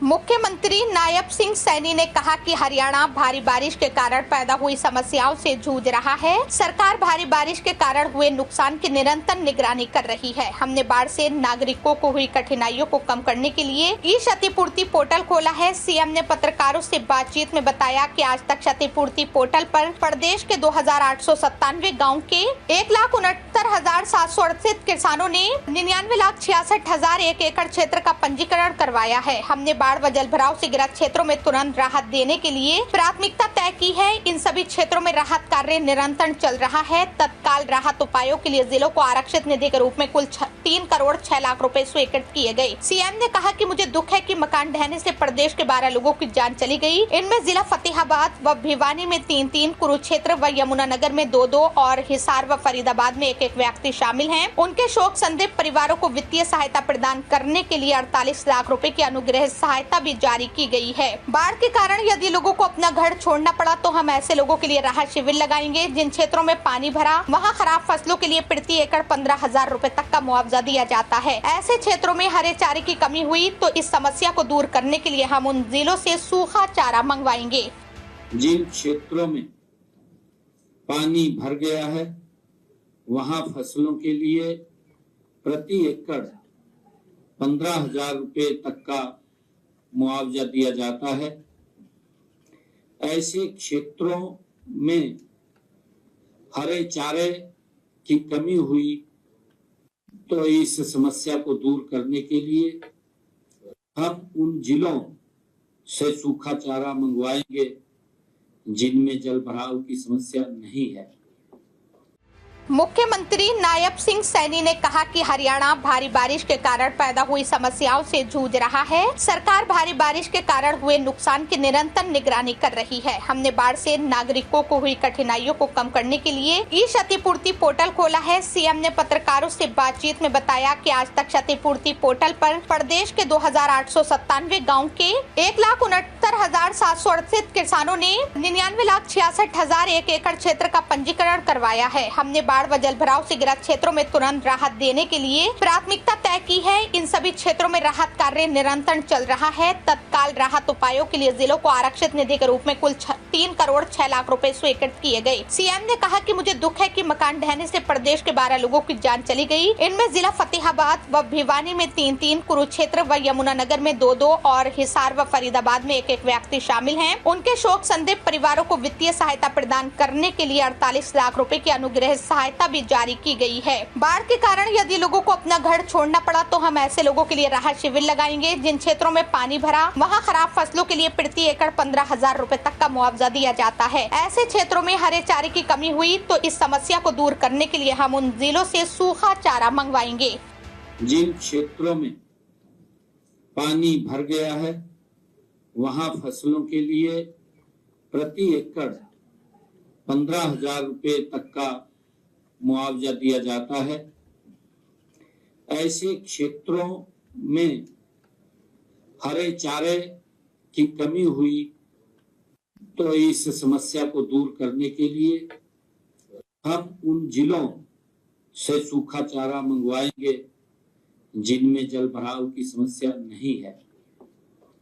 मुख्यमंत्री नायब सिंह सैनी ने कहा कि हरियाणा भारी बारिश के कारण पैदा हुई समस्याओं से जूझ रहा है। सरकार भारी बारिश के कारण हुए नुकसान की निरंतर निगरानी कर रही है। हमने बाढ़ से नागरिकों को हुई कठिनाइयों को कम करने के लिए ई क्षतिपूर्ति पोर्टल खोला है। सीएम ने पत्रकारों से बातचीत में बताया कि आज तक क्षतिपूर्ति पोर्टल पर प्रदेश के 2897 गाँव के 1,69,768 किसानों ने 99,66,001 एकड़ क्षेत्र का पंजीकरण करवाया है। हमने बाढ़ व जलभराव से ग्रस्त क्षेत्रों में तुरंत राहत देने के लिए प्राथमिकता तय की है। इन सभी क्षेत्रों में राहत कार्य निरंतर चल रहा है। तत्काल राहत उपायों के लिए जिलों को आरक्षित निधि के रूप में कुल 3 करोड़ 6 लाख रुपए स्वीकृत किए गए। सीएम ने कहा कि मुझे दुख है कि मकान ढहने से प्रदेश के 12 लोगों की जान चली गई। इनमें जिला फतेहाबाद व भिवानी में 3-3, कुरुक्षेत्र व यमुनानगर में 2-2 और हिसार व फरीदाबाद में 1-1 व्यक्ति शामिल हैं। उनके शोक संदिग्ध परिवारों को वित्तीय सहायता प्रदान करने के लिए 48 लाख रुपए की अनुग्रह सहायता भी जारी की गई है। बाढ़ के कारण यदि लोगों को अपना घर छोड़ना पड़ा तो हम ऐसे लोगों के लिए राहत शिविर लगाएंगे। जिन क्षेत्रों में पानी भरा वहां खराब फसलों के लिए प्रति एकड़ 15,000 रुपए तक का मुआवजा दिया जाता है। ऐसे क्षेत्रों में हरे चारे की कमी हुई तो इस समस्या को दूर करने के लिए हम उन जिलों से सूखा चारा मंगवाएंगे। जिन क्षेत्रों में पानी भर गया है वहां फसलों के लिए प्रति एकड़ 15,000 रुपए तक का मुआवजा दिया जाता है। ऐसे क्षेत्रों में हरे चारे की कमी हुई तो इस समस्या को दूर करने के लिए हम उन जिलों से सूखा चारा मंगवाएंगे जिनमें जल भराव की समस्या नहीं है। मुख्यमंत्री नायब सिंह सैनी ने कहा कि हरियाणा भारी बारिश के कारण पैदा हुई समस्याओं से जूझ रहा है। सरकार भारी बारिश के कारण हुए नुकसान की निरंतर निगरानी कर रही है। हमने बाढ़ से नागरिकों को हुई कठिनाइयों को कम करने के लिए ई क्षतिपूर्ति पोर्टल खोला है। सीएम ने पत्रकारों से बातचीत में बताया कि आज तक क्षतिपूर्ति पोर्टल पर प्रदेश के 2897 गाँव के 1,69,768 किसानों ने 99,66,001 एकड़ क्षेत्र का पंजीकरण करवाया है। हमने बाढ़ व जलभराव से ग्रस्त क्षेत्रों में तुरंत राहत देने के लिए प्राथमिकता तय की है। इन सभी क्षेत्रों में राहत कार्य निरंतर चल रहा है। तत्काल राहत उपायों के लिए जिलों को आरक्षित निधि के रूप में कुल 3 करोड़ 6 लाख रुपए स्वीकृत किए गए। सीएम ने कहा कि मुझे दुख है कि मकान ढहने से प्रदेश के 12 लोगों की जान चली गई। इनमें जिला फतेहाबाद व भिवानी में 3-3, कुरुक्षेत्र व यमुनानगर में 2-2 और हिसार व फरीदाबाद में 1-1 व्यक्ति शामिल हैं। उनके शोक संदिग्ध परिवारों को वित्तीय सहायता प्रदान करने के लिए 48 लाख रुपए की अनुग्रह सहायता भी जारी की गई है। बाढ़ के कारण यदि लोगों को अपना घर छोड़ना पड़ा तो हम ऐसे लोगों के लिए राहत शिविर लगाएंगे। जिन क्षेत्रों में पानी भरा वहां खराब फसलों के लिए प्रति एकड़ 15,000 रुपए तक का मुआवजा दिया जाता है। ऐसे क्षेत्रों में हरे चारे की कमी हुई तो इस समस्या को दूर करने के लिए हम उन जिलों से सूखा चारा मंगवाएंगे। जिन क्षेत्रों में पानी भर गया है वहां फसलों के लिए प्रति एकड़ 15,000 रुपए तक का मुआवजा दिया जाता है। ऐसे क्षेत्रों में हरे चारे की कमी हुई तो इस समस्या को दूर करने के लिए हम उन जिलों से सूखा चारा मंगवाएंगे जिनमें जल भराव की समस्या नहीं है।